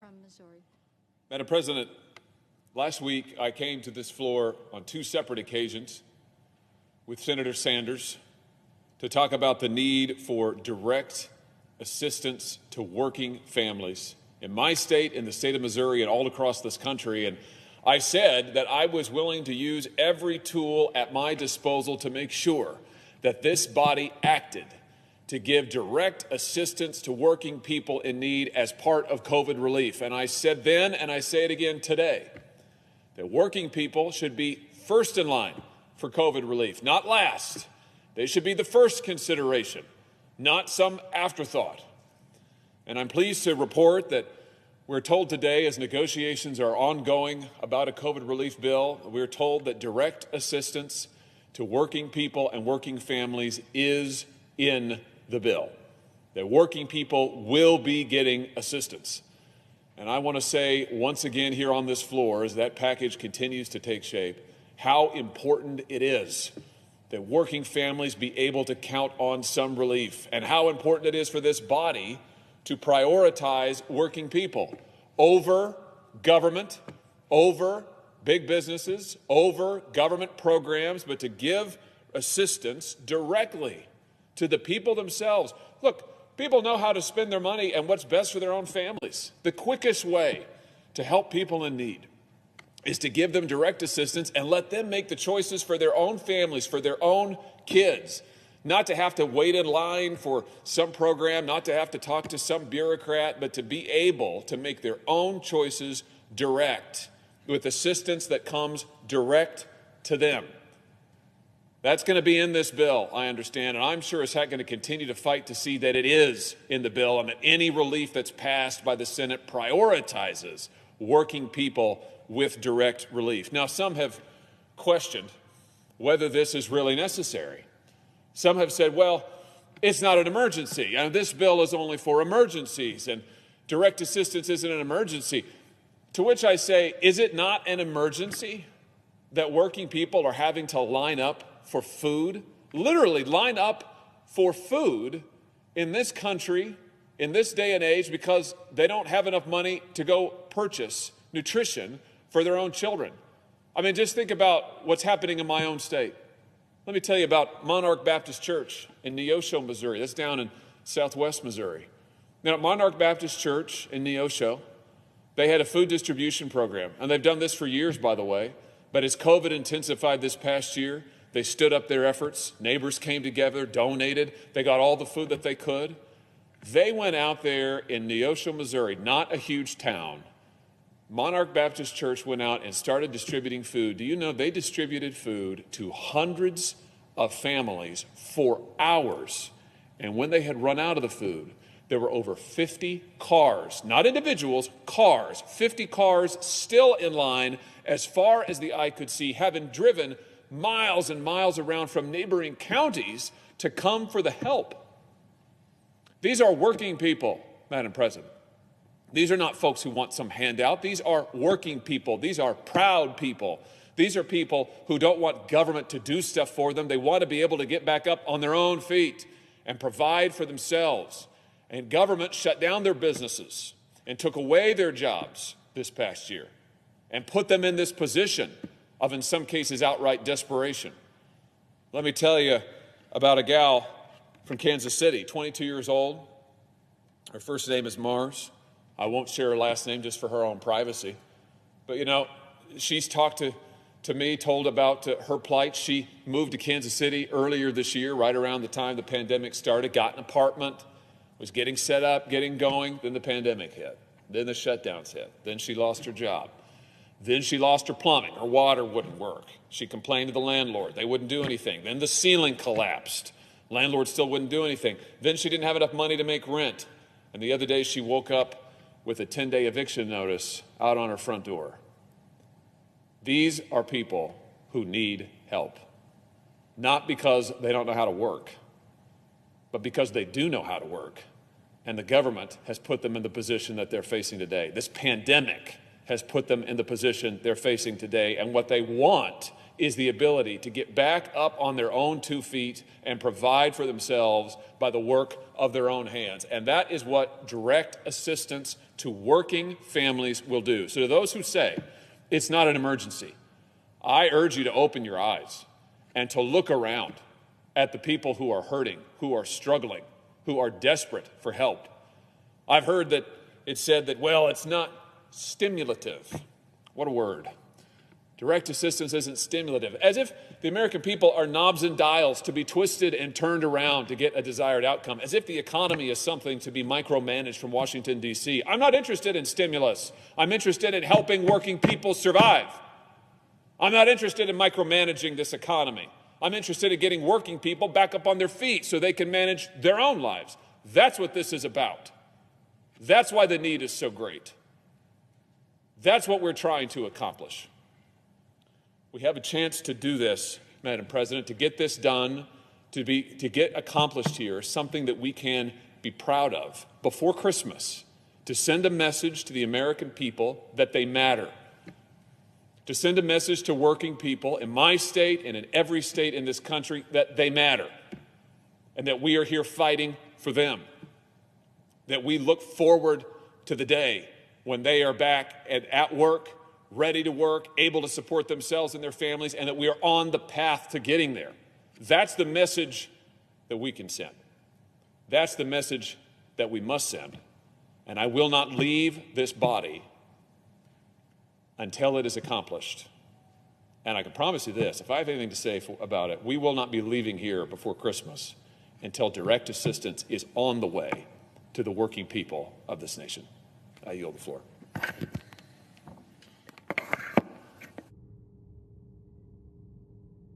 from Missouri. Madam President, last week I came to this floor on two separate occasions with Senator Sanders to talk about the need for direct assistance to working families in my state, in the state of Missouri, and all across this country. And I said that I was willing to use every tool at my disposal to make sure that this body acted to give direct assistance to working people in need as part of COVID relief. And I said then, and I say it again today, that working people should be first in line for COVID relief, not last. They should be the first consideration, not some afterthought. And I'm pleased to report that we're told today, as negotiations are ongoing about a COVID relief bill, we're told that direct assistance to working people and working families is in the bill, that working people will be getting assistance. And I want to say once again here on this floor, as that package continues to take shape, how important it is that working families be able to count on some relief, and how important it is for this body to prioritize working people over government, over big businesses, over government programs, but to give assistance directly to the people themselves. Look, people know how to spend their money and what's best for their own families. The quickest way to help people in need is to give them direct assistance and let them make the choices for their own families, for their own kids, not to have to wait in line for some program, not to have to talk to some bureaucrat, but to be able to make their own choices direct, with assistance that comes direct to them. That's going to be in this bill, I understand, and I'm sure as heck going to continue to fight to see that it is in the bill and that any relief that's passed by the Senate prioritizes working people with direct relief. Now, some have questioned whether this is really necessary. Some have said, well, it's not an emergency. This bill is only for emergencies, and direct assistance isn't an emergency. To which I say, is it not an emergency that working people are having to line up for food, literally line up for food in this country, in this day and age, because they don't have enough money to go purchase nutrition for their own children? I mean, just think about what's happening in my own state. Let me tell you about Monarch Baptist Church in Neosho, Missouri. That's down in southwest Missouri. Now, at Monarch Baptist Church in Neosho, they had a food distribution program, and they've done this for years, by the way, but as COVID intensified this past year, they stood up their efforts. Neighbors came together, donated. They got all the food that they could. They went out there in Neosho, Missouri, not a huge town. Monarch Baptist Church went out and started distributing food. Do you know they distributed food to hundreds of families for hours? And when they had run out of the food, there were over 50 cars, not individuals, cars, 50 cars still in line as far as the eye could see, having driven miles and miles around from neighboring counties to come for the help. These are working people, Madam President. These are not folks who want some handout. These are working people. These are proud people. These are people who don't want government to do stuff for them. They want to be able to get back up on their own feet and provide for themselves. And government shut down their businesses and took away their jobs this past year and put them in this position of, in some cases, outright desperation. Let me tell you about a gal from Kansas City, 22 years old. Her first name is Mars. I won't share her last name just for her own privacy. But, you know, she's talked to me, told about her plight. She moved to Kansas City earlier this year, right around the time the pandemic started, got an apartment, was getting set up, getting going. Then the pandemic hit. Then the shutdowns hit. Then she lost her job. Then she lost her plumbing. Her water wouldn't work. She complained to the landlord. They wouldn't do anything. Then the ceiling collapsed. Landlord still wouldn't do anything. Then she didn't have enough money to make rent. And the other day she woke up with a 10-day eviction notice out on her front door. These are people who need help. Not because they don't know how to work, but because they do know how to work. And the government has put them in the position that they're facing today. This pandemic has put them in the position they're facing today. And what they want is the ability to get back up on their own 2 feet and provide for themselves by the work of their own hands. And that is what direct assistance to working families will do. So to those who say it's not an emergency, I urge you to open your eyes and to look around at the people who are hurting, who are struggling, who are desperate for help. I've heard that it's said that, well, it's not stimulative. What a word. Direct assistance isn't stimulative, as if the American people are knobs and dials to be twisted and turned around to get a desired outcome, as if the economy is something to be micromanaged from Washington, D.C. I'm not interested in stimulus. I'm interested in helping working people survive. I'm not interested in micromanaging this economy. I'm interested in getting working people back up on their feet so they can manage their own lives. That's what this is about. That's why the need is so great. That's what we're trying to accomplish. We have a chance to do this, Madam President, to get this done, to get accomplished here, something that we can be proud of before Christmas, to send a message to the American people that they matter, to send a message to working people in my state and in every state in this country that they matter, and that we are here fighting for them, that we look forward to the day when they are back at work, ready to work, able to support themselves and their families, and that we are on the path to getting there. That's the message that we can send. That's the message that we must send. And I will not leave this body until it is accomplished. And I can promise you this, if I have anything to say about it, we will not be leaving here before Christmas until direct assistance is on the way to the working people of this nation. I yield the floor.